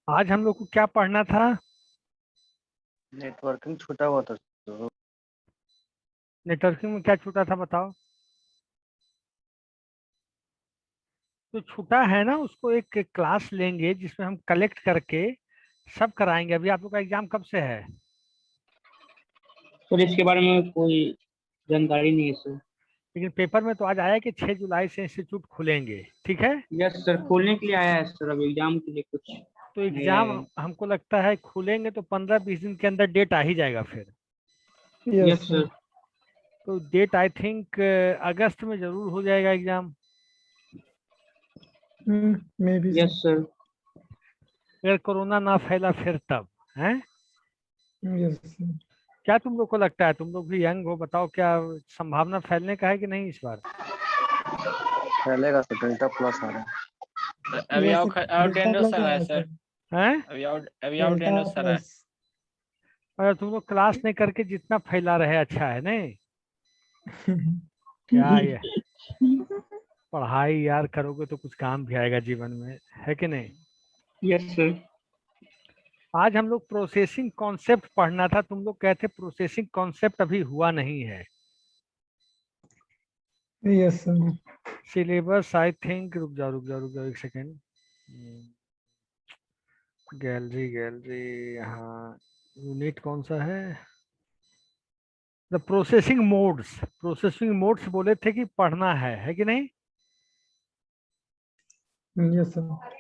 आज हम लोग को क्या पढ़ना था? नेटवर्किंग छूटा हुआ था तो नेटवर्किंग में क्या छूटा था बताओ। तो छूटा है ना, उसको एक क्लास लेंगे जिसमें हम कलेक्ट करके सब कराएंगे। अभी आप लोग का एग्जाम कब से है? सर इसके बारे में कोई जानकारी नहीं है सर। लेकिन पेपर में तो आज आया कि 6 जुलाई से इंस्टीट्यूट खुलेंगे, ठीक है। यस सर, खोलने के लिए आया है सर, अब एग्जाम के लिए कुछ तो नहीं आया एग्जाम है। हमको लगता है खुलेंगे तो 15-20 दिन के अंदर डेट आ ही जाएगा फिर। Yes yes sir. तो डेट आई थिंक अगस्त में जरूर हो जाएगा exam. May be yes sir. अगर कोरोना ना फैला फिर तब है। यस क्या तुम लोग को लगता है? तुम लोग भी यंग हो, बताओ क्या संभावना फैलने का है कि नहीं इस बार? फैलेगा तो डेल्टा प्लस आ रहा है। अभी yes out delta dangerous plus चल रहा आया है सर। सर। हैं? अभी आउट डेल्टा डेंजरस चल रहा है। प्लस। अगर तुम लोग क्लास नहीं करके जितना फैला रहे अच्छा है नहीं। क्या ये पढ़ाई यार करोगे तो कुछ काम भी आएगा जीवन में, है कि नहीं। Yes sir. आज हम लोग प्रोसेसिंग कॉन्सेप्ट पढ़ना था, तुम लोग कहते प्रोसेसिंग कॉन्सेप्ट अभी हुआ नहीं है। Yes sir. Syllabus I think, रुक जाओ एक सेकेंड। गैलरी गैलरी, हाँ। यूनिट कौन सा है? द प्रोसेसिंग मोड्स बोले थे कि पढ़ना है कि नहीं। Yes sir.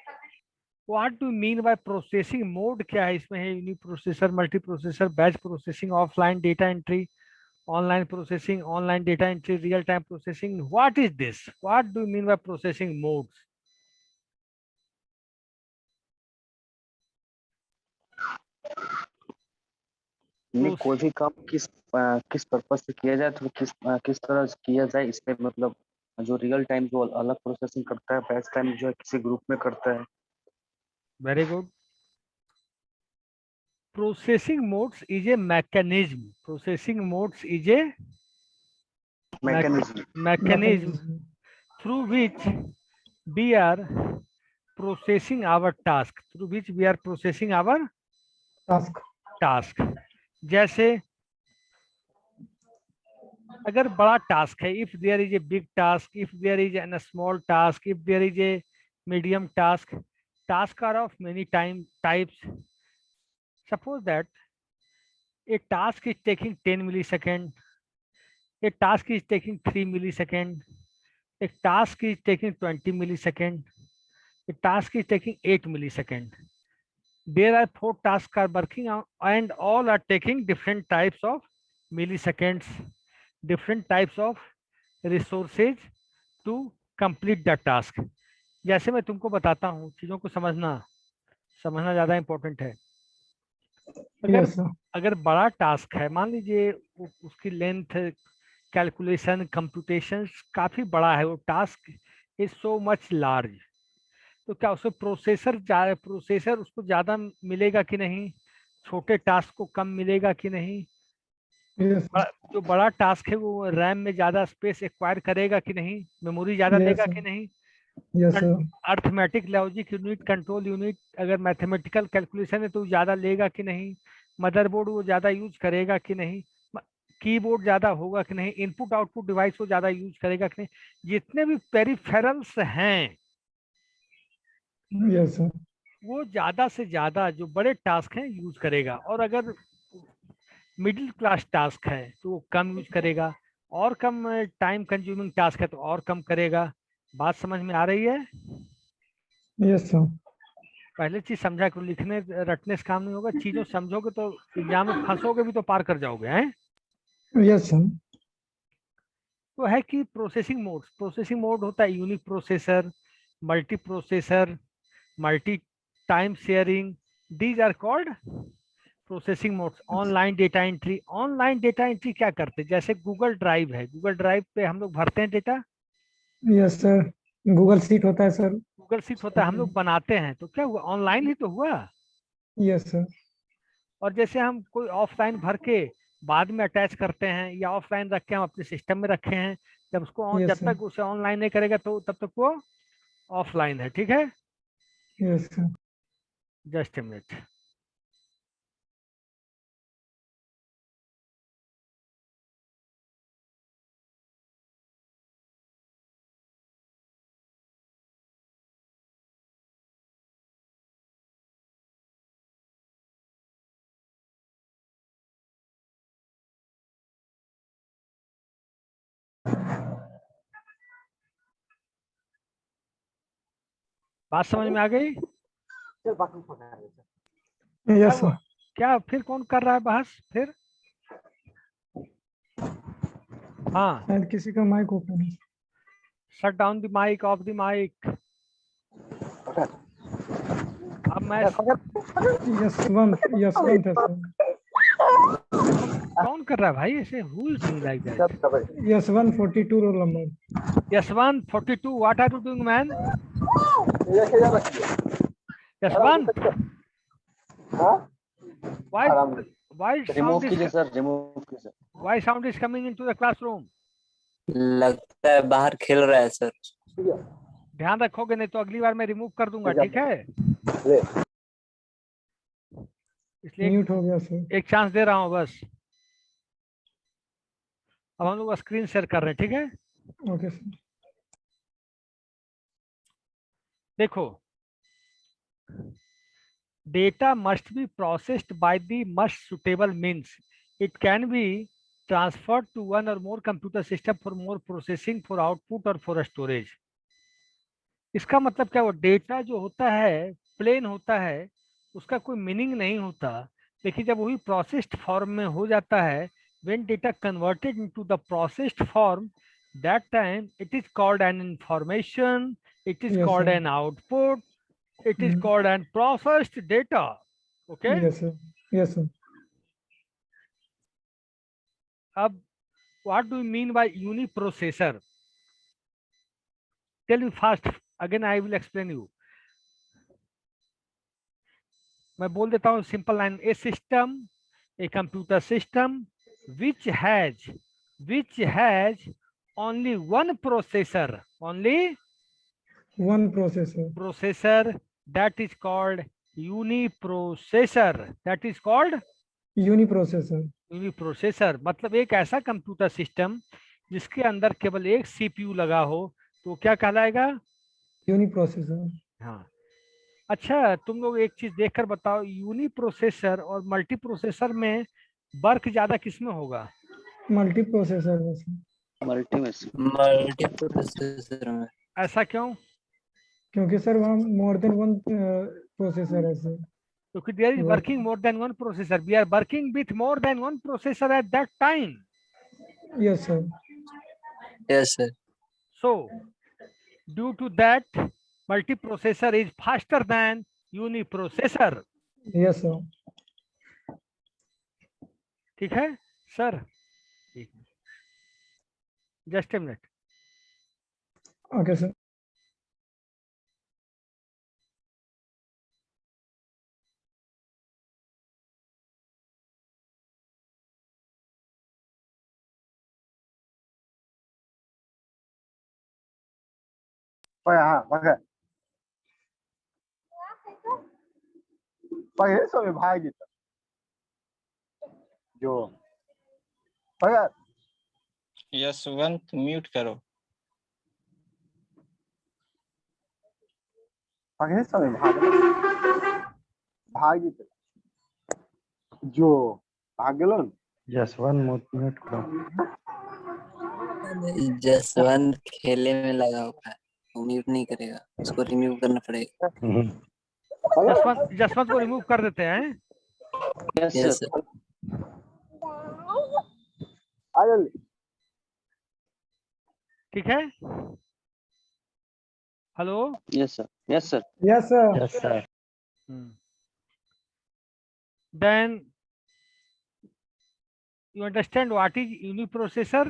What do mean bye processing mode? क्या है इसमें? है unique processor, multi processor, batch processing, offline data entry, online processing, online data entry, real time processing. What is this? What do mean bye processing modes? नहीं, कोई भी काम किस purpose से किया जाए तो किस तरह से किया जाए, इसमें मतलब जो रियल टाइम जो अलग प्रोसेसिंग करता है, बैच टाइम जो है किसी ग्रुप में करता है। Very good. Processing modes is a mechanism. Processing modes is a mechanism. mechanism through which we are processing our task. Through which we are processing our task. task. जैसे अगर बड़ा task है, if there is a big task, if there is a small task, if there is a medium task, tasks are of many types. Suppose that a task is taking 10 millisecond, a task is taking 3 millisecond, a task is taking 20 millisecond, a task is taking 8 millisecond. There are 4 tasks are working on and all are taking different types of milliseconds, different types of resources to complete the task. जैसे मैं तुमको बताता हूँ, चीजों को समझना ज्यादा important है। अगर यस सर। अगर बड़ा टास्क है, मान लीजिए उसकी लेंथ, कैलकुलेशन, कंप्यूटेशन काफी बड़ा है, वो task is so much large, तो क्या उसमें प्रोसेसर उसको ज्यादा मिलेगा कि नहीं? छोटे टास्क को कम मिलेगा कि नहीं? यस जो बड़ा टास्क है वो रैम में ज्यादा स्पेस एक्वायर करेगा कि नहीं? मेमोरी ज्यादा यस लेगा सर। कि नहीं? Yes sir. Arithmetic logic unit, control unit, अगर मैथमेटिकल कैलकुलेशन है तो ज्यादा लेगा कि नहीं? मदरबोर्ड वो ज्यादा यूज करेगा कि नहीं? कीबोर्ड ज्यादा होगा कि नहीं? इनपुट आउटपुट डिवाइस वो ज्यादा यूज करेगा कि नहीं? जितने भी पेरिफेरल्स हैं यस सर। वो ज्यादा से ज्यादा जो बड़े टास्क हैं यूज करेगा, और अगर मिडिल क्लास टास्क है तो वो कम यूज करेगा, और कम टाइम कंज्यूमिंग टास्क है तो और कम करेगा। बात समझ में आ रही है? Yes sir. पहले चीज समझा करो, लिखने रटने से काम नहीं होगा, चीजों समझोगे तो एग्जाम में फंसोगे भी तो पार कर जाओगे हैं। Yes sir. तो है कि प्रोसेसिंग मोड होता है unique processor, multi processor, multi time sharing, these are called processing modes. Online data entry क्या करते हैं? जैसे गूगल ड्राइव है, गूगल ड्राइव पे हम लोग भरते हैं data. Yes sir. Google sheet होता है सर। गूगल शीट होता है, हम लोग बनाते हैं, तो क्या हुआ? ऑनलाइन ही तो हुआ। Yes sir. और जैसे हम कोई ऑफलाइन भर के बाद में अटैच करते हैं, या ऑफलाइन रख के हम अपने सिस्टम में रखे हैं, जब यस सर। तक उसे ऑनलाइन नहीं करेगा तो तब तक वो ऑफलाइन है, ठीक है। Yes sir. Just a minute. बात समझ में आ गई? Yes sir. क्या फिर कौन कर रहा है बहस फिर? हाँ, शायद किसी का माइक ओपन है। Shut down the mic, off the mic. अब मैं यशवंत है सर। कौन कर रहा है भाई ऐसे? Who is doing like that? Yashwant 42 roll number. Yashwant 42, what are you doing man? Yashwant, why remove कीजिए सर, रिमूव कीजिए। why sound is coming into the classroom? लगता है बाहर खेल रहा है सर। ध्यान रखोगे नहीं तो अगली बार मैं रिमूव कर दूंगा, ठीक है? इसलिए म्यूट हो गया सर। एक चांस दे रहा हूं बस। अब हम लोग स्क्रीन शेयर कर रहे हैं, ठीक है? Okay sir. देखो, data must be processed by the most suitable means. It can be transferred to one or more computer system for more processing, for output or for storage. इसका मतलब क्या? वो डेटा जो होता है प्लेन होता है, उसका कोई मीनिंग नहीं होता, लेकिन जब वही प्रोसेस्ड फॉर्म में हो जाता है, when data converted into the processed form, that time it is called an information, it is Yes, called sir. an output, it is Mhm. called an processed data. Okay? Yes sir. Yes sir. अब what do you mean by uniprocessor? Tell me fast, again I will explain you. मैं बोल देता हूँ simple line, A system, a computer system which has only one processor, One processor. that is called uniprocessor. That is called Uniprocessor. Uniprocessor. मतलब एक ऐसा computer system जिसके अंदर केवल एक सीपीयू लगा हो, तो क्या कहलाएगा? Uniprocessor. हाँ। अच्छा, तुम लोग एक चीज देखकर बताओ, यूनिप्रोसेसर और मल्टी प्रोसेसर में वर्क ज्यादा किसमें होगा? Multiprocessor में sir. मल्टी में से। मल्टी प्रोसेसर में। ऐसा क्यों? क्योंकि सर वहाँ more than one processor है सर। क्योंकि there is Work- working more than one processor, we are working with more than one processor at that time. Yes sir. Yes sir. So due to that, multiprocessor is faster than uniprocessor. Yes sir. ठीक है sir? Just a minute. Okay sir. पहिले भाग जेतै जो Yashwant mute करो। पहिले समय भाग जेतै जो भाग गेलो न। जसवंत म्यूट करो। जसवंत खेले में लगा हुआ है, वो म्यूट नहीं करेगा, उसको रिमूव करना पड़ेगा। जसवंत को रिमूव कर देते हैं. Yes yes sir. सर। आ जल्दी। ठीक है? Hello? Yes sir. Yes sir. Yes sir. Yes sir. Then you understand what is uniprocessor?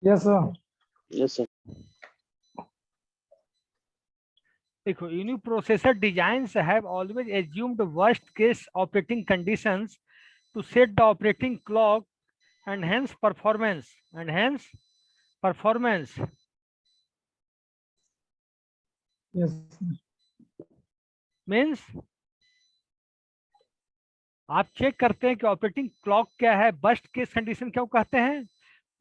Yes sir. Yes sir. देखो, uniprocessor designs have always assumed worst case operating conditions to set the operating clock and hence performance. Yes sir. Means आप check करते हैं कि operating clock क्या है, worst case condition क्यों कहते हैं,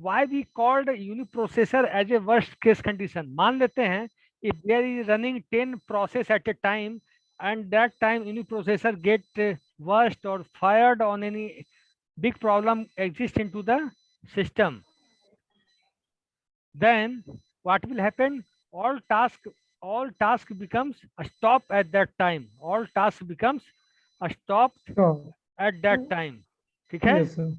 why we called uniprocessor as a worst case condition. मान लेते हैं if there is running 10 process at a time and that time uniprocessor get worst or fired on any big problem exist into the system, then what will happen, all task becomes a stop at that time, all task becomes a stop Stop. at that time. ठीक है, Yes, sir.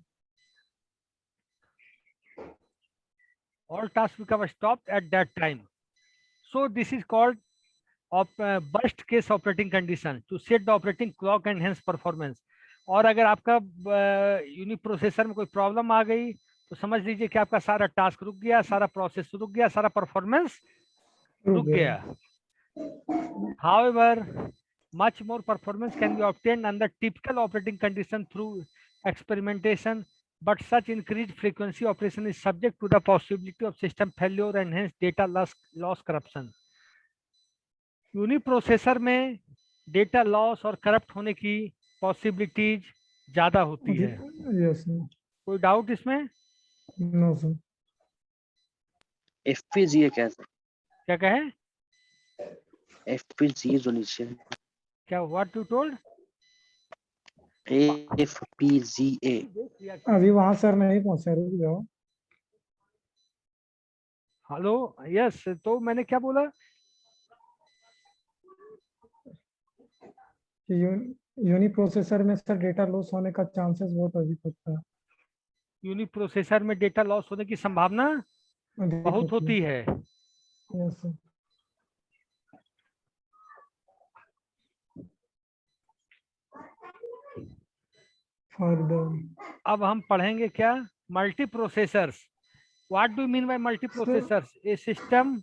all tasks become stopped at that time. So this is called burst case operating condition to set the operating clock and hence performance. और अगर आपका uniprocessor में कोई problem आ गई तो समझ लीजिए कि आपका सारा टास्क रुक गया, सारा प्रोसेस रुक गया, सारा परफॉर्मेंस रुक गया. However, much more performance can be obtained under typical operating condition through experimentation, but such increased frequency operation is subject to the possibility of system failure and hence data loss corruption. Uniprocessor में data loss और corrupt होने की possibilities ज्यादा होती है. Yes, sir. कोई doubt इसमें? No, sir. FPGA क्या है? क्या कहे? FPGA जो नीचे है, क्या व्हाट यू टोल्ड? FPGA. अभी वहां सर नहीं पहुंचे, रुक जाओ. हेलो, यस, तो मैंने क्या बोला कि यूनिप्रोसेसर में सर डेटा लॉस होने का चांसेस बहुत अधिक होता है. यूनिप्रोसेसर में डेटा लॉस होने की संभावना अधिक बहुत होती है. Yes, sir. Further. अब हम पढ़ेंगे क्या, multi processors. What do mean by multi processors? A system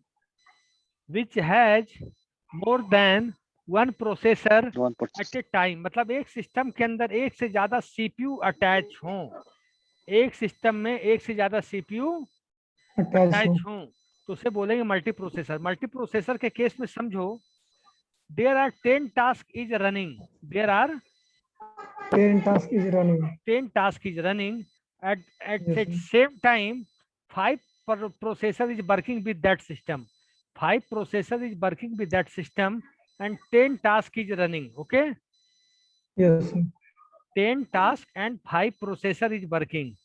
which has more than one processor at a time. मतलब एक सिस्टम के अंदर एक से ज्यादा सीपीयू अटैच हों, एक सिस्टम में एक से ज्यादा सीपीयू अटैच हों तो उसे बोलेंगे मल्टी प्रोसेसर. मल्टी प्रोसेसर के केस में समझो, there are 10 task is running, there are 10 task is running. 10 task is running at Yes, the sir. same time 5 processor is working with that system, 5 processor is working with that system and 10 task is running. Okay, Yes, sir. 10 task and 5 processor is working.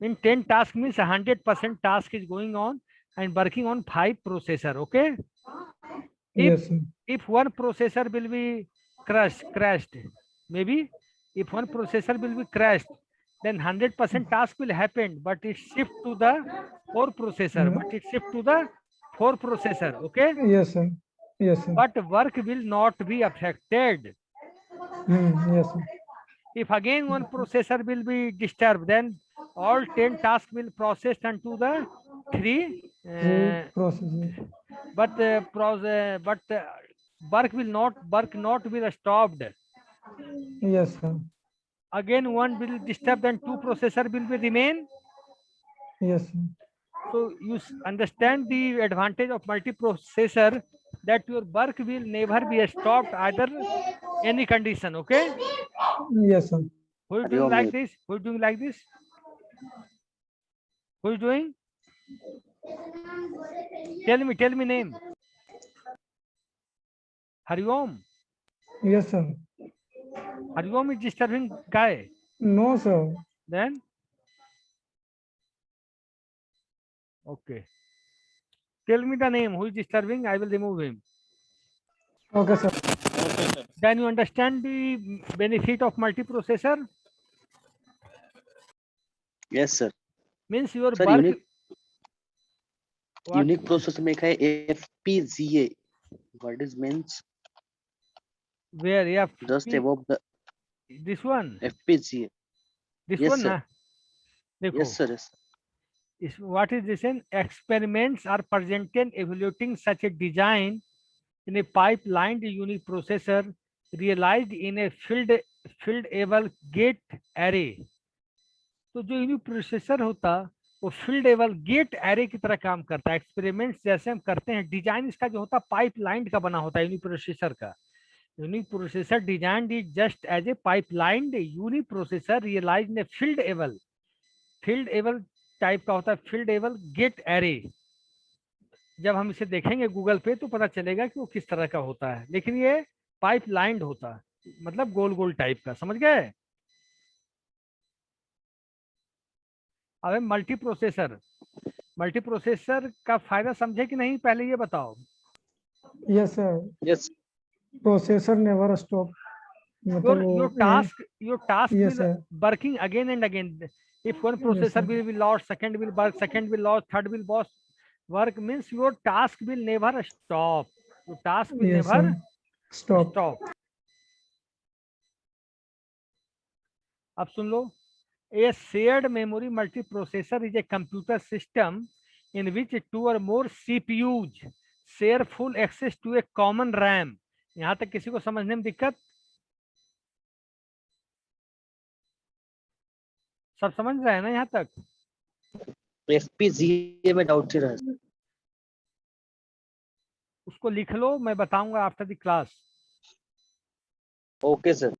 In 10 task means 100% task is going on and working on 5 processor. Okay, Yes, sir. if one processor will be crashed, maybe if one processor will be crashed, then 100% task will happen, but it shift to the 4 processor, but it shift to the 4 processor. Okay, Yes, sir. Yes, sir. but work will not be affected. Yes, sir. If again one processor will be disturbed, then all 10 tasks will process onto the 3 Process. but work not will stopped. Yes, sir. Again one will disturb, then 2 processor will be remain. Yes, sir. So you understand the advantage of multiprocessor, that your work will never be stopped either any condition. Okay, Yes, sir. who is doing like this? Who is doing like this? Who is doing? Tell me name. Hariom. Yes, sir. Hariom is disturbing guy. No, sir. Then okay, tell me the name who is disturbing, I will remove him. Okay, sir. Okay, sir. Then you understand the benefit of multiprocessor? Yes, sir. Means your Sir, work. unique processor में लिखा है FPGA. What is means? Where? Yeah. Just above the This one. FPGA. This Yes, one. sir. Na? देखो, Yes, sir. Yes. what is this? In experiments are presented evaluating such a design in a pipelined unique processor realized in a field-able gate array. तो जो unique processor होता वो फील्डेबल gate array की तरह काम करता है. एक्सपेरिमेंट्स जैसे हम करते हैं, डिजाइन इसका जो होता है पाइपलाइन का बना होता है यूनिक प्रोसेसर का. Uniprocessor designed is just as a pipeline. The uniprocessor realized in a field able type का होता है, field able get array. जब हम इसे देखेंगे गूगल पे तो पता चलेगा कि वो किस तरह का होता है, लेकिन ये पाइपलाइंड होता है, मतलब गोल गोल टाइप का, समझ गए? अब मल्टीप्रोसेसर का फायदा समझे कि नहीं, पहले ये बताओ। Yes sir, yes processor never stop, मतलब your task yes, will sir. working again and again. If one processor sir. will be lost, second will work, second will lost, third will work, means your task will never stop. Your task will yes, never sir. Stop. stop. अब सुन लो, a shared memory multiprocessor is a computer system in which two or more CPUs share full access to a common RAM. यहाँ तक किसी को समझने में दिक्कत? सब समझ रहे हैं ना यहाँ तक? FPGA में डाउट ही रहा। उसको लिख लो, मैं बताऊंगा after the class. Okay sir.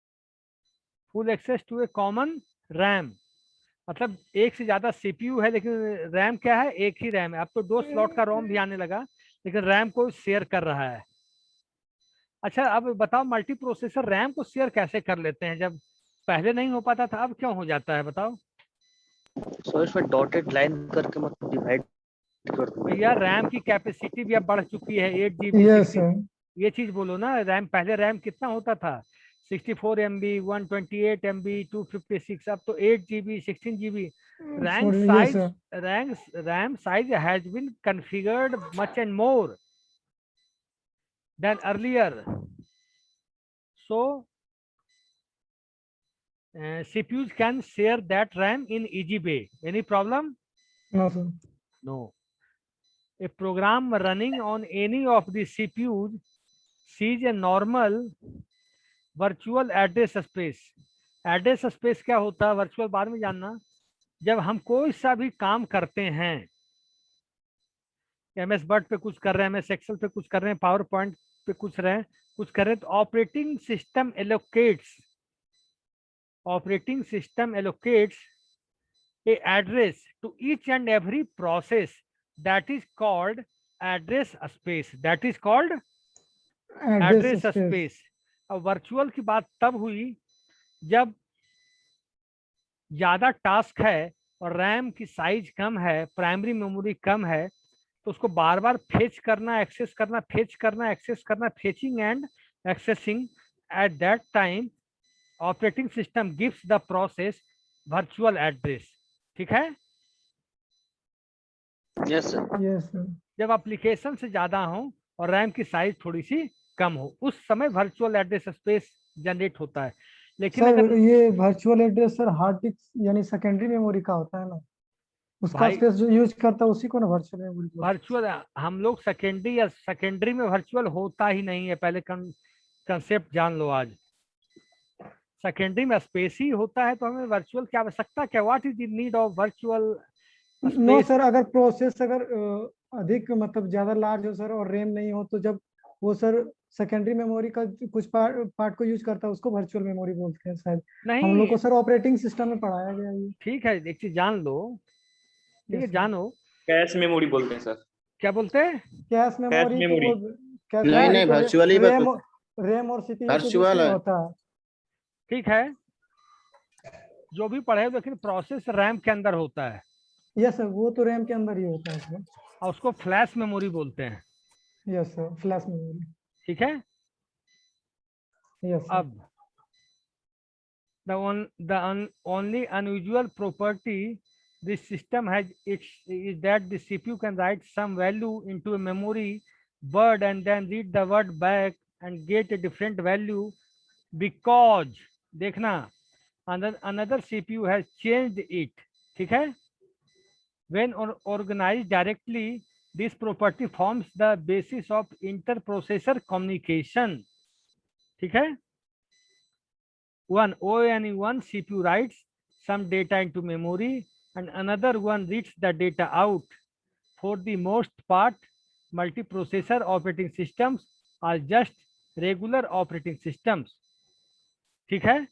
Full access to a common RAM, मतलब एक से ज्यादा सीपीयू है लेकिन रैम क्या है, एक ही रैम है। अब तो 2 स्लॉट का रोम भी आने लगा, लेकिन रैम को शेयर कर रहा है। अच्छा अब बताओ, मल्टी प्रोसेसर रैम को शेयर कैसे कर लेते हैं? जब पहले नहीं हो पाता था, अब क्यों हो जाता है बताओ? सो इसमें डॉटेड लाइन करके मतलब डिवाइड कर दो। भैया रैम की कैपेसिटी भी अब बढ़ चुकी है, 8 GB। Yes, sir. ये चीज बोलो ना, रैम पहले रैम कितना होता था? 64 MB, 128 MB, 256, अब तो 8 GB, 16 GB। Yes, sir. RAM size has been configured much and more than earlier. So CPUs can share that RAM in easy way. Any problem? No, sir. No. A program running on any of the CPUs sees a normal virtual address space. Address space क्या होता है, virtual बाद में जानना। जब हम कोई सा भी काम करते हैं, MS वर्ड पे कुछ कर रहे हैं, MS एक्सेल पे कुछ कर रहे हैं, पावर पॉइंट पे कुछ रहे हैं, कुछ कर रहे हैं, तो operating system allocates a address to each and every process that is called address space. That is called address space. अब वर्चुअल की बात तब हुई जब ज्यादा टास्क है और रैम की साइज कम है, प्राइमरी मेमोरी कम है, तो उसको बार बार फेच करना, एक्सेस करना, फेच करना, एक्सेस करना, fetching and accessing. Eight that time operating system gives the process virtual address. ठीक है? Yes sir. Yes, sir. जब एप्लीकेशन से ज्यादा हो और रैम की साइज थोड़ी सी कम हो, उस समय वर्चुअल एड्रेस स्पेस जनरेट होता है। लेकिन सर अगर ये virtual address sir hard disk यानी सेकेंडरी मेमोरी का होता है ना, उसका भाई स्पेस जो यूज करता है उसी को ना वर्चुअल मेमोरी बोलते हैं। वर्चुअल हम लोग सेकेंडरी में वर्चुअल होता ही नहीं है, पहले कंसेप्ट जान लो। आज सेकेंडरी में स्पेस ही होता है, तो हमें वर्चुअल की आवश्यकता क्या? What is the need of virtual no space? Sir, अगर प्रोसेस अगर अधिक मतलब ज्यादा लार्ज हो सर और रैम नहीं हो, तो जब वो सर सेकेंडरी मेमोरी का कुछ पार्ट को यूज करता है उसको वर्चुअल मेमोरी बोलते हैं शायद। हम लोग नहीं, को सर ऑपरेटिंग सिस्टम में पढ़ाया गया है ये। ठीक है, एक चीज जान लो, ठीक है, Yes, sir. जानो। कैश मेमोरी बोलते हैं सर। क्या बोलते हैं? कैश मेमोरी को memory। कैश नहीं, मेमोरी नहीं, तो virtual ही रैम और सीपीयू के बीच virtual में है। होता है। ठीक है, जो भी पढ़े, लेकिन प्रोसेस रैम के अंदर होता है यस सर, वो तो रैम के अंदर ही होता है सर। और उसको फ्लैश मेमोरी बोलते हैं। Yes sir, flash memory. ठीक है? Yes sir. अब the only unusual property this system has is that the CPU can write some value into a memory word and then read the word back and get a different value, because देखना another CPU has changed it. ठीक है? When organized directly, this property forms the basis of interprocessor communication. ठीक है? Only one CPU writes some data into memory and another one reads the data out. For the most part, multiprocessor operating systems are just regular operating systems, ठीक है,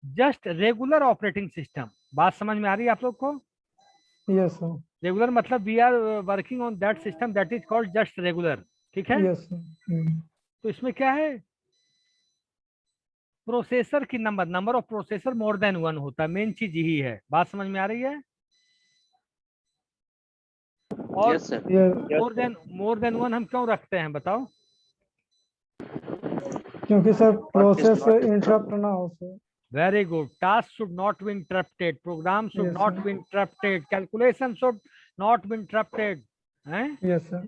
just regular operating system. बात समझ में आ रही है आप लोग को? Yes sir. रेगुलर मतलब we are working on that system that is called just regular, ठीक है। Yes sir. तो इसमें क्या है, प्रोसेसर की number of processor more than one होता है, मेन चीज यही है। बात समझ में आ रही है? और यस सर। मोर देन वन हम क्यों रखते हैं बताओ? क्योंकि sir What is process not interrupt ना हो sir. Very good. Task should not be interrupted. Program should Yes, not sir. be interrupted. Calculation should not be interrupted. हैं? Yes sir.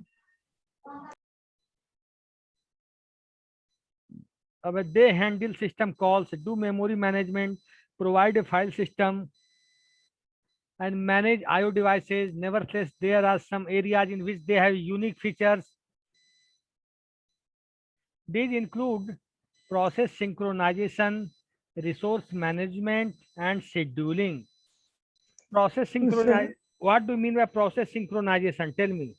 अब they handle system calls, do memory management, provide a file system, and manage I/O devices. Nevertheless, there are some areas in which they have unique features. These include process synchronization, resource management, and scheduling. Process synchronization. What do you mean by process synchronization? Tell me.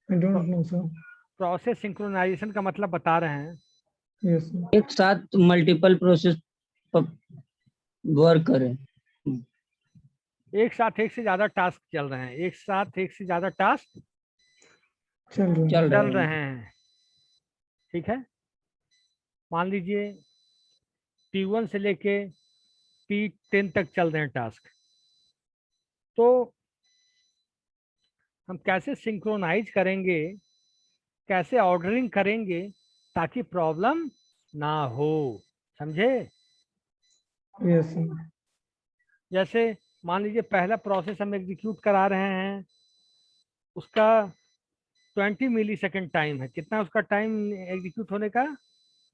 I don't know sir. Process synchronization का मतलब बता रहे हैं, yes sir. एक साथ multiple process work करें। एक साथ एक से ज्यादा टास्क चल रहे हैं, एक साथ एक से ज्यादा टास्क चल चल रहे हैं, ठीक है। मान लीजिए P1 से लेके P10 तक चल रहे हैं टास्क, तो हम कैसे सिंक्रोनाइज करेंगे, कैसे ऑर्डरिंग करेंगे ताकि प्रॉब्लम ना हो, समझे? Yes sir. जैसे मान लीजिए पहला प्रोसेस हम एग्जीक्यूट करा रहे हैं, उसका 20 मिली सेकेंड टाइम है। कितना उसका टाइम एग्जीक्यूट होने का?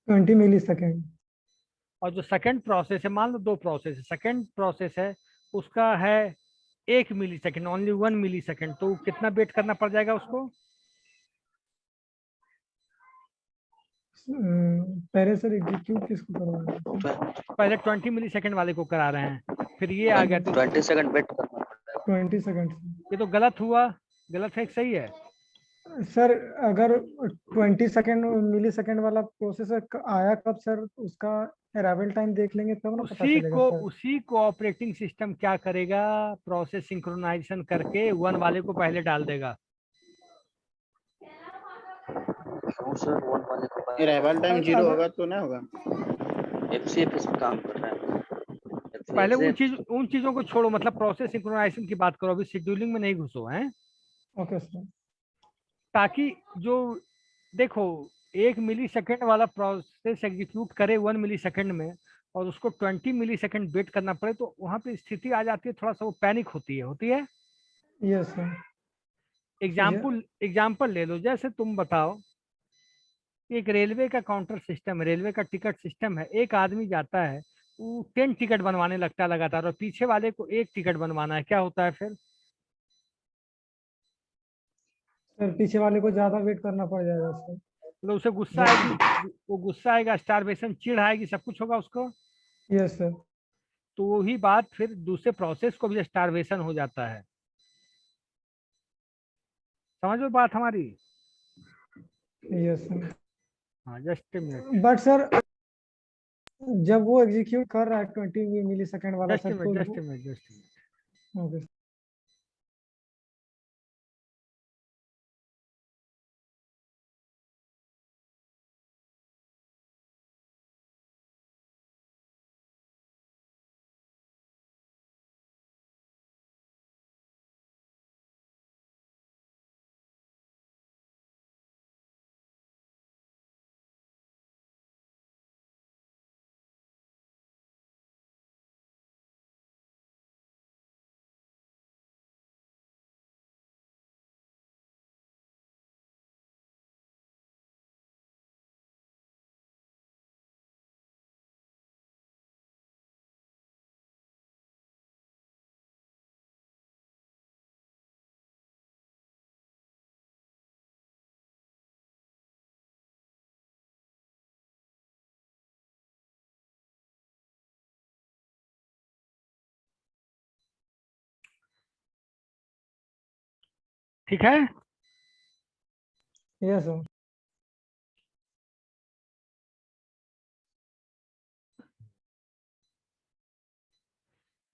20 मिली सेकेंड। और जो सेकंड प्रोसेस है, मान लो दो प्रोसेस है, सेकंड प्रोसेस है उसका है 1 मिली सेकेंड, ओनली 1 मिली सेकेंड, तो कितना वेट करना पड़ जाएगा उसको? पहले सर एग्जीक्यूट किसको करवाना? पहले 20 मिली सेकेंड वाले को करा रहे हैं, फिर ये आ गया तो 20 सेकंड वेट करना पड़ता है। 20 सेकेंड। ये तो गलत हुआ, गलत है कि सही है? सर अगर 20 सेकेंड मिली सेकेंड वाला प्रोसेस आया कब सर, उसका अराइवल टाइम देख लेंगे तब ना पता चलेगा सर। उसी को ऑपरेटिंग सिस्टम क्या करेगा, प्रोसेस सिंक्रोनाइजेशन करके 1 वाले को पहले डाल देगा। वो सर 1 वाले को अराइवल टाइम 0 होगा तो ना होगा। FCF इस पे काम कर रहा है। पहले उन चीजों को छोड़ो, मतलब प्रोसेस सिंक्रोनाइजेशन की बात करो, अभी शेड्यूलिंग में नहीं घुसो हैं। Okay sir. ताकि जो देखो 1 मिली सेकेंड वाला प्रोसेस एग्जीक्यूट करे 1 मिली सेकेंड में, और उसको 20 मिली सेकेंड वेट करना पड़े, तो वहां पे स्थिति आ जाती है, थोड़ा सा वो पैनिक होती है। Yes sir. एग्जाम्पल ले लो, जैसे तुम बताओ एक रेलवे का काउंटर सिस्टम है, रेलवे का टिकट सिस्टम है, एक आदमी जाता है वो 10 टिकट बनवाने लगता है लगातार, और पीछे वाले को 1 टिकट बनवाना है, क्या होता है फिर? सर पीछे वाले को ज्यादा वेट करना पड़ जाएगा सर। मतलब उसे गुस्सा आएगी, वो गुस्सा आएगा, स्टारवेशन, चिढ़ आएगी, सब कुछ होगा उसको। Yes sir. तो वही बात फिर दूसरे प्रोसेस को भी स्टारवेशन हो जाता है। समझ लो बात हमारी? Yes sir. हाँ, जस्ट मिनट, बट सर जब वो एग्जीक्यूट कर रहा है 20 मिली सेकेंड वाला जस्ट सर, तो मिनट। ओके। ठीक है। Yes sir.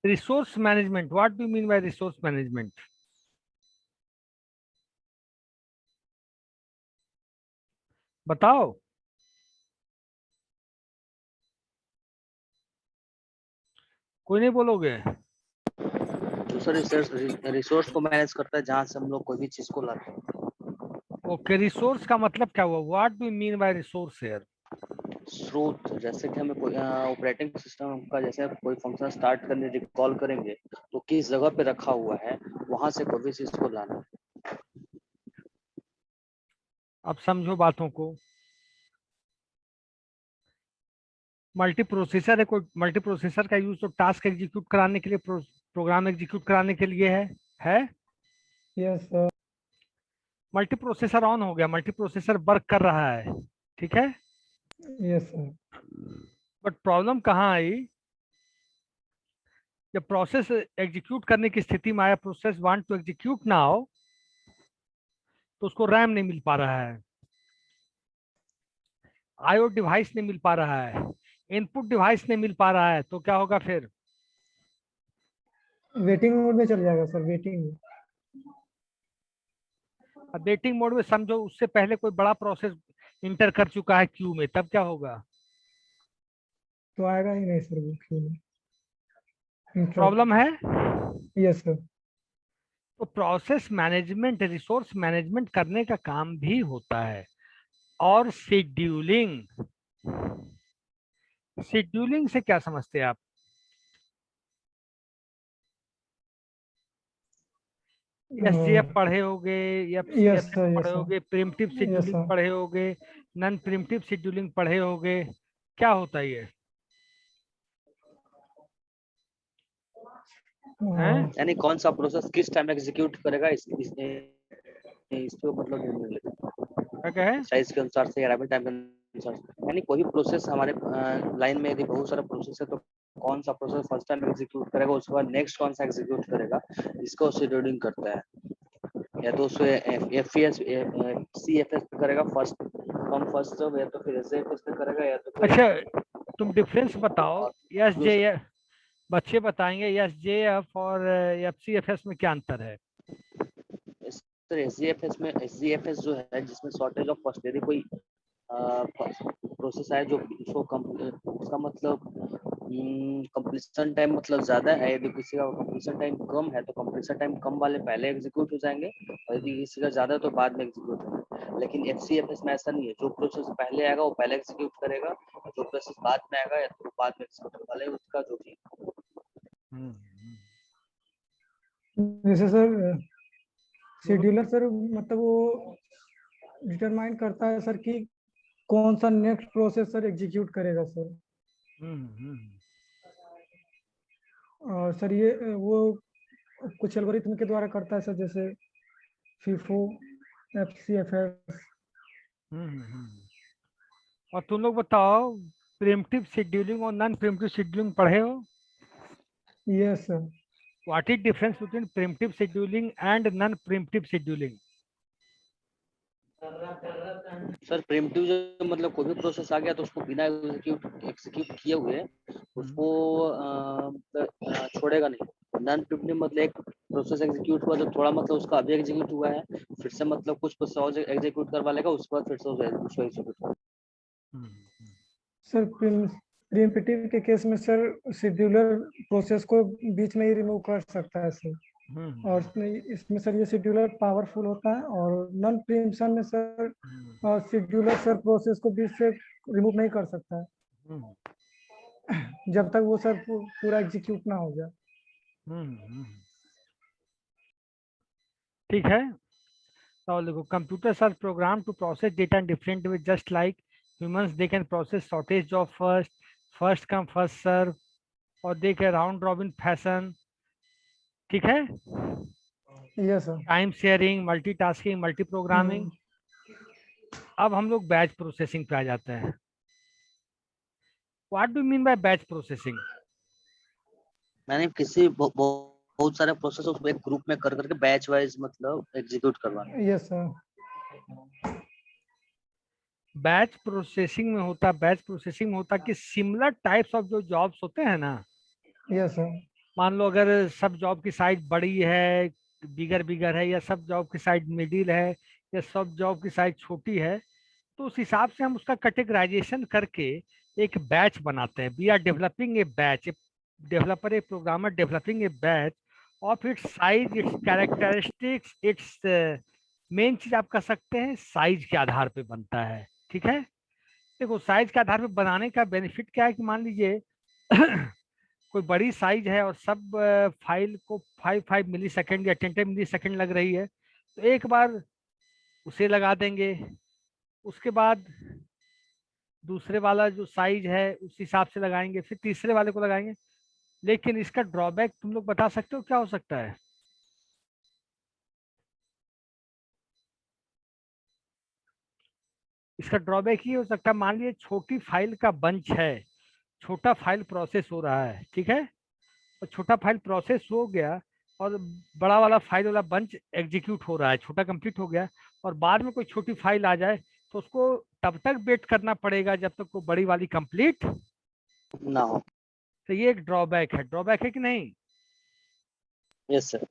Resource management, what do you mean by resource management? बताओ। कोई नहीं बोलोगे? दूसरा रिसोर्स को मैनेज करता है जहाँ से हम लोग कोई भी चीज को लाते हैं। ओके, रिसोर्स का मतलब क्या हुआ? What do you mean by resource here? स्रोत, जैसे कि हमें कोई ऑपरेटिंग सिस्टम का जैसे कोई फंक्शन स्टार्ट करने रिकॉल करेंगे तो किस जगह पे रखा हुआ है वहां से कोई भी चीज को लाना। अब समझो बातों को। मल्टी प्रोसेसर है, कोई मल्टी प्रोसेसर का यूज तो टास्क एग्जीक्यूट कराने के लिए, प्रोग्राम एग्जीक्यूट कराने के लिए है। Yes sir. Multi processor on हो गया, मल्टी प्रोसेसर वर्क कर रहा है, ठीक है। Yes sir. बट प्रॉब्लम कहाँ आई? जब प्रोसेस एग्जीक्यूट करने की स्थिति में आया, process want to execute now, तो उसको रैम नहीं मिल पा रहा है, आईओ डिवाइस नहीं मिल पा रहा है, इनपुट डिवाइस नहीं मिल पा रहा है, तो क्या होगा फिर? वेटिंग मोड में चल जाएगा सर, वेटिंग में। अब वेटिंग मोड में समझो उससे पहले कोई बड़ा प्रोसेस इंटर कर चुका है क्यू में, तब क्या होगा? तो आएगा ही नहीं सर वो क्यू में। प्रॉब्लम है। Yes sir. तो प्रोसेस मैनेजमेंट, रिसोर्स मैनेजमेंट करने का काम भी होता है। और शेड्यूलिंग, शेड्यूलिंग से क्या समझते हैं आप? एसजीएफ पढ़े होगे, यस एफसीएफ सर। यस पढ़े सर। होगे, प्रिमिटिव यस शेड्यूलिंग सर। पढ़े होगे, नॉन प्रिमिटिव शेड्यूलिंग पढ़े होगे। क्या होता है ये? हैं? यानी कौन सा प्रोसेस किस टाइम एग्जीक्यूट करेगा इसको मतलब ध्यान में क्या कहे? साइज के अनुसार से या अराइवल टाइम के अनुसार से। यानी कोई भी प्रोसेस हमारे लाइन में यदि बहुत सारा प्रोसेस है तो कौन सा प्रोसेस फर्स्ट टाइम एग्जीक्यूट करेगा, उसके बाद नेक्स्ट कौन सा एग्जीक्यूट करेगा, इसको शेड्यूलिंग करता है। या तो उसे एफएस सीएफएस पे करेगा फर्स्ट फ्रॉम फर्स्ट जब, या तो फिर एसएफएस पे करेगा, या तो फिर अच्छा, तुम डिफरेंस बताओ। एस जे, बच्चे बताएंगे एस जे एफ और एफसीएफएस में क्या अंतर है? सर एसजीएफएस जो है जिसमें शॉर्टेज ऑफ फर्स्ट, यदि कोई प्रोसेस है जो उसका मतलब कंप्लीशन टाइम मतलब ज्यादा है, यदि किसी का कंप्लीशन टाइम कम है तो कंप्लीशन टाइम कम वाले पहले एग्जीक्यूट हो जाएंगे, और यदि किसी का ज्यादा तो बाद में एग्जीक्यूट होंगे। लेकिन एफसीएफएस में ऐसा नहीं है, जो प्रोसेस पहले आएगा वो पहले एग्जीक्यूट करेगा, और जो प्रोसेस बाद में आएगा या तो बाद में एग्जीक्यूट वाले उसका जो भी। जैसे सर शेड्यूलर सर मतलब वो डिटरमाइन करता है सर कि कौन सा नेक्स्ट प्रोसेस सर एग्जीक्यूट करेगा सर। और सर ये वो कुछ एल्गोरिथम के द्वारा करता है सर, जैसे फीफो, एफसीएफएस। और तुम लोग बताओ, प्रिमिटिव शेड्यूलिंग और नॉन प्रिमिटिव शेड्यूलिंग पढ़े हो? Yes sir. What is difference between primitive scheduling and non primitive scheduling? Sir primitive जो मतलब कोई भी प्रोसेस आ गया तो उसको बिना एग्जीक्यूट किए हुए उसको छोड़ेगा नहीं। नॉन प्रिमिटिव मतलब एक प्रोसेस एग्जीक्यूट हुआ तो थोड़ा मतलब उसका अभी एग्जीक्यूट हुआ है, फिर से मतलब कुछ प्रोसेस एग्जीक्यूट करवा लेगा, उसके बाद फिर से उसको एग्जीक्यूट होगा। सर प्रिमिटिव के केस में सर शेड्यूलर प्रोसेस को बीच में ही रिमूव कर सकता है सर, और इसमें सर ये शेड्यूलर पावरफुल होता है। और नॉन प्रिमिशन में सर शेड्यूलर सर प्रोसेस को बीच से रिमूव नहीं कर सकता है जब तक वो सर पूरा एग्जीक्यूट ना हो जाए। ठीक है। तो देखो, computers are program to process data in different way, just like humans they can process shortage of first come first serve, और they can round robin fashion. ठीक है। Yes sir. Time sharing, multitasking, multi programming. अब हम लोग batch processing पे आ जाते हैं। What do mean by batch processing? मैंने किसी बहुत बहुत सारे प्रोसेस उसको एक ग्रुप में कर करके बैच वाइज मतलब एग्जीक्यूट करवाना। Yes sir. बैच प्रोसेसिंग में होता, बैच प्रोसेसिंग में होता कि सिमिलर टाइप्स ऑफ जो जॉब्स होते हैं ना, यस सर। मान लो अगर सब जॉब की साइज बड़ी है, बिगर बिगर है, या सब जॉब की साइज मिडिल है, या सब जॉब की साइज छोटी है, तो उस हिसाब से हम उसका कैटेगराइजेशन करके एक बैच बनाते हैं। We are developing a batch, developer a programmer developing a batch of its size, its characteristics, its main चीज आप कह सकते हैं साइज के आधार पे बनता है। ठीक है, देखो साइज के आधार पे बनाने का बेनिफिट क्या है कि मान लीजिए कोई बड़ी साइज है और सब फाइल को 5 मिली सेकेंड या 10 मिली सेकेंड लग रही है, तो एक बार उसे लगा देंगे, उसके बाद दूसरे वाला जो साइज है उस हिसाब से लगाएंगे, फिर तीसरे वाले को लगाएंगे। लेकिन इसका ड्रॉबैक तुम लोग बता सकते हो क्या हो सकता है? इसका ड्रॉबैक ये हो सकता है, मान लीजिए छोटी फाइल का बंच है, छोटा फाइल प्रोसेस हो रहा है, ठीक है, और छोटा फाइल प्रोसेस हो गया और बड़ा वाला फाइल वाला बंच एग्जीक्यूट हो रहा है, छोटा कंप्लीट हो गया, और बाद में कोई छोटी फाइल आ जाए तो उसको तब तक वेट करना पड़ेगा जब तक वो बड़ी वाली कंप्लीट ना हो। तो ये एक ड्रॉबैक है। ड्रॉबैक है कि नहीं? Yes sir.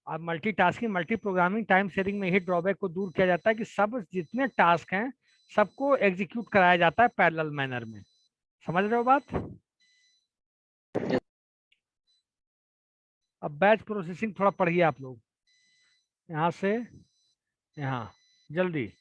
अब multitasking multi programming time sharing में ही ड्रॉबैक को दूर किया जाता है कि सब जितने टास्क हैं सबको एग्जीक्यूट कराया जाता है पैरेलल मैनर में। समझ रहे हो बात? अब बैच प्रोसेसिंग थोड़ा पढ़िए आप लोग, यहाँ से यहाँ जल्दी।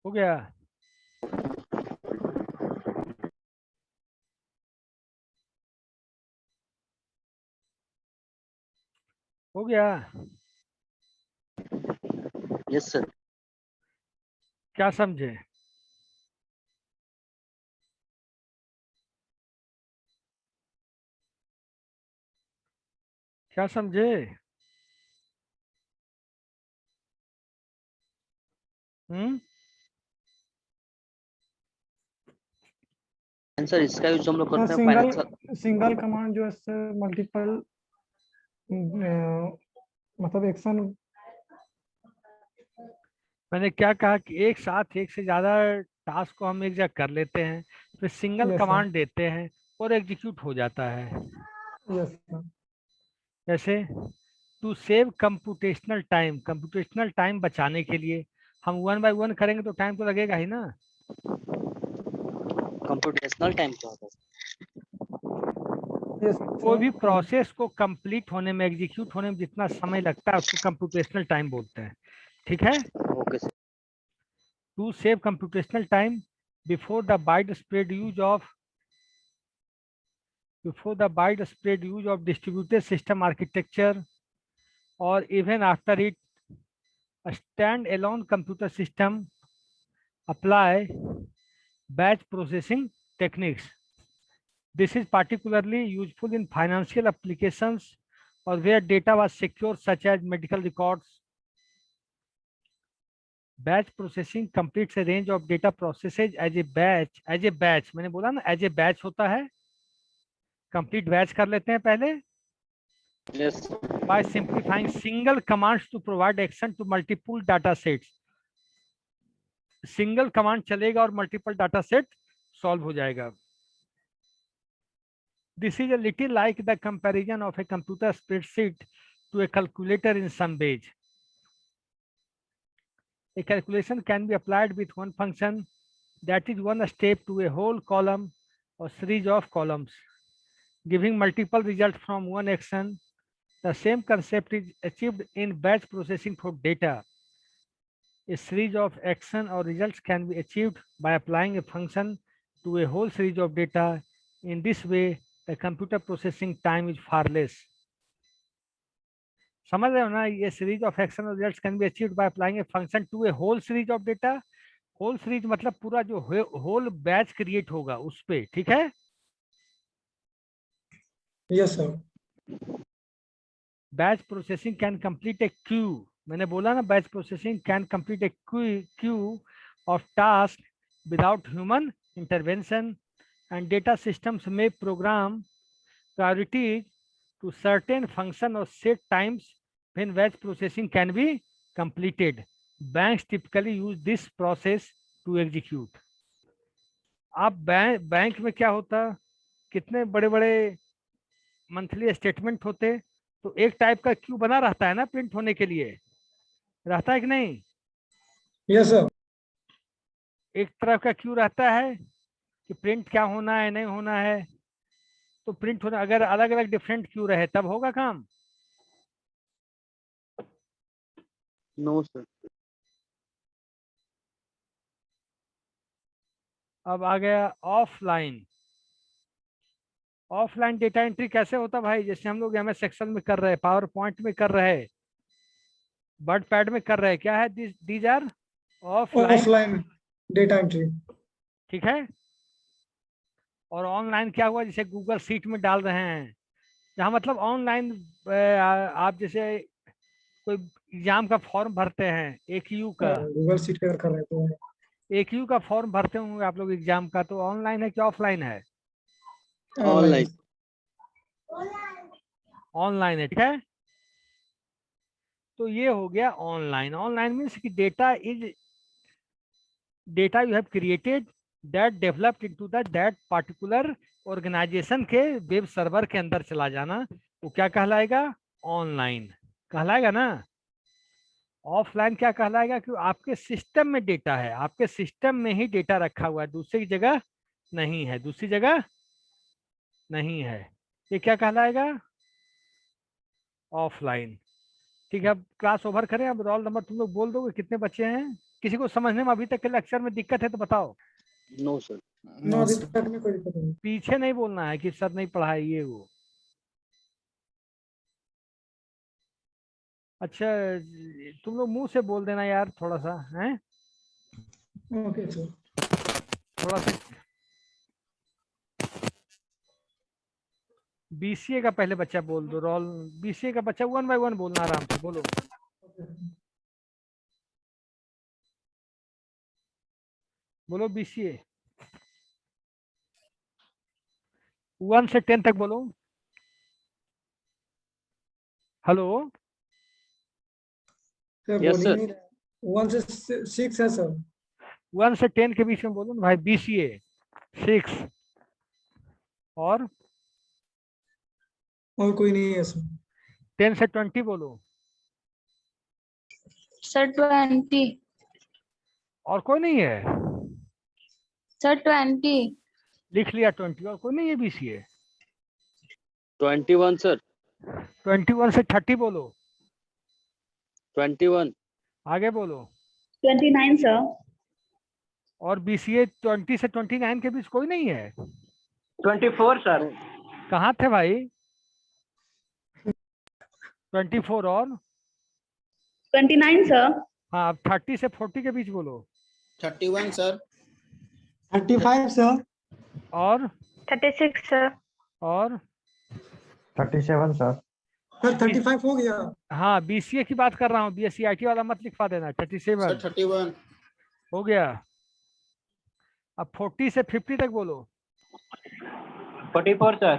हो गया? हो गया? Yes sir. क्या समझे? क्या समझे? आंसर इसका यूज हम लोग हाँ, करते हैं सिंगल फाइनेंशियल। सिंगल कमांड जो है सर मल्टीपल मतलब एक्शन। मैंने क्या कहा कि एक साथ एक से ज्यादा टास्क को हम एक जगह कर लेते हैं, फिर सिंगल यस सर। कमांड देते हैं और एग्जीक्यूट हो जाता है। Yes sir. जैसे टू सेव कंप्यूटेशनल टाइम बचाने के लिए हम 1 बाय 1 करेंगे तो टाइम तो लगेगा ही ना। कंप्यूटेशनल टाइम क्या होता है? यस कोई भी सर। प्रोसेस को कंप्लीट होने में, एग्जीक्यूट होने में जितना समय लगता है उसको कंप्यूटेशनल टाइम बोलते हैं। ठीक है, okay sir. To save computational time before the wide spread use of distributed system architecture or even after it, a stand-alone computer system apply batch processing techniques. This is particularly useful in financial applications or where data was secure, such as medical records. Batch processing completes a range of data processes as a batch. मैंने बोला ना as a batch होता है, complete batch कर लेते हैं पहले। Yes. By simplifying single commands to provide action to multiple data sets. Single command चलेगा और मल्टीपल डाटा सेट सॉल्व हो जाएगा। This is a little like the comparison of a computer spreadsheet to a calculator in some ways. A calculation can be applied with one function, that is one step to a whole column or series of columns, giving multiple results from one action. The same concept is achieved in batch processing for data. A series of action or results can be achieved by applying a function to a whole series of data. In this way, the computer processing time is far less. समझ रहे हो ना, ये series of action or results can be achieved by applying a function to a whole series of data. whole series मतलब पूरा जो whole batch create होगा उस पे, ठीक है? Yes sir. Batch processing can complete a queue. मैंने बोला ना, batch processing can complete a queue of tasks without human intervention, and data systems may program priorities to certain function or set times when batch processing can be completed. Banks typically use this process to execute. आप bank में क्या होता, कितने बड़े बड़े monthly statement होते, तो एक टाइप का क्यू बना रहता है ना प्रिंट होने के लिए, रहता है कि नहीं? Yes sir. एक तरफ का क्यू रहता है कि प्रिंट क्या होना है, नहीं होना है, तो प्रिंट होना, अगर अलग अलग डिफरेंट क्यू रहे तब होगा काम? No sir. अब आ गया ऑफलाइन। ऑफलाइन डेटा एंट्री कैसे होता भाई? जैसे हम लोग एमएस एक्सेल में कर रहे हैं, पावर पॉइंट में कर रहे हैं, वर्ड पैड में कर रहे हैं, क्या है? These are offline data entry, ठीक है। और ऑनलाइन क्या हुआ? जैसे गूगल शीट में डाल रहे हैं, जहाँ मतलब ऑनलाइन आप जैसे कोई एग्जाम का फॉर्म भरते हैं, AQ का, गूगल शीट पर कर रहे हैं तो AQ का फॉर्म भरते होंगे आप लोग एग्जाम का, तो ऑनलाइन है कि ऑफलाइन है? ऑनलाइन। ऑनलाइन है, ठीक है। तो ये हो गया ऑनलाइन। ऑनलाइन मीन्स कि data you have created that developed into that particular organization के वेब सर्वर के अंदर चला जाना, वो क्या कहलाएगा? ऑनलाइन कहलाएगा ना। ऑफलाइन क्या कहलाएगा? कि आपके सिस्टम में डेटा है, आपके सिस्टम में ही डेटा रखा हुआ है, दूसरी जगह नहीं है, दूसरी जगह नहीं है, ये क्या कहलाएगा? ऑफलाइन। ठीक है, अब क्लास ओवर करें। अब रोल नंबर तुम लोग बोल दोगे कितने बच्चे हैं? किसी को समझने में अभी तक के लेक्चर में दिक्कत है तो बताओ। No sir. नो, अभी तक में कोई दिक्कत नहीं। पीछे नहीं बोलना है कि सर नहीं पढ़ाई ये वो। अच्छा, तुम लोग मुंह से बोल देना यार थोड़ा सा, हैं? Okay sir. थोड़ा सा BCA का पहले बच्चा बोल दो। रोल BCA का बच्चा 1 by 1 बोलना, आराम से बोलो। बोलो BCA 1 से 10 तक बोलो। Hello yes sir. 1 से 6 है सर। 1 से 10 के बीच में बोलो ना भाई। BCA 6 और कोई नहीं है सर। 10 से 20 बोलो। सर 20। और कोई नहीं है? सर 20। लिख लिया 20। और कोई नहीं है BCA? 21 सर। 21 से 30 बोलो। 21। आगे बोलो। 29 सर। और BCA 20 से 29 के बीच कोई नहीं है? 24 सर। कहाँ थे भाई? 24 और 29 सर। हाँ, अब 30 से 40 के बीच बोलो। 31 सर। 35 सर। और 36 सर। और 37 सर। सर 35 हो गया। हाँ, BCA की बात कर रहा हूँ, BSc IT वाला मत लिखवा देना। 37 सर 31। हो गया। अब 40 से 50 तक बोलो। 44 सर।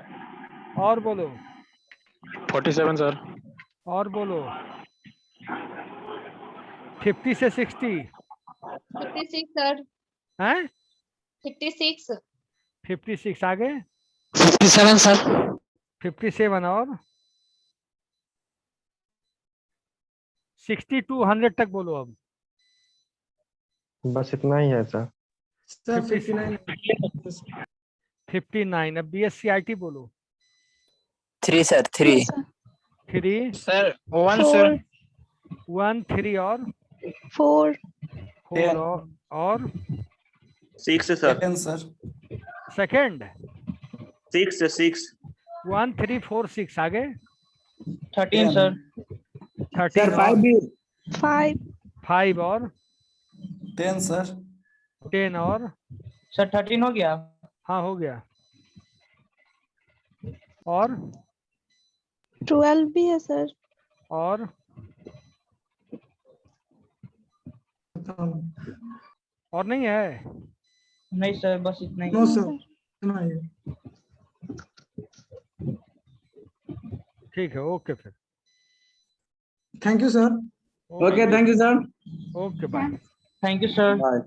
और बोलो। 47 सर। और बोलो। 50 से 60 56 सर। हैं? 56। 56 आगे। 57 सर। 57 और 60 to 100 तक बोलो। अब बस इतना ही है सर। सर 59। 59। अब BSc IT बोलो। 3 सर। 3 3 sir 1 sir. 1 3 और 4 4 और 6 सर। 10 सर। सेकंड 6 1 3 4 6 आगे 13 सर। 13 और 5 और 10 सर। 10 और सर 13 हो गया। हाँ हो गया और 12 भी है सर। और और नहीं है। नहीं सर बस इतना ही। नो सर इतना ही है। ठीक है ओके फिर thank you sir. Okay thank you sir. Okay bye. Thank you sir. Bye.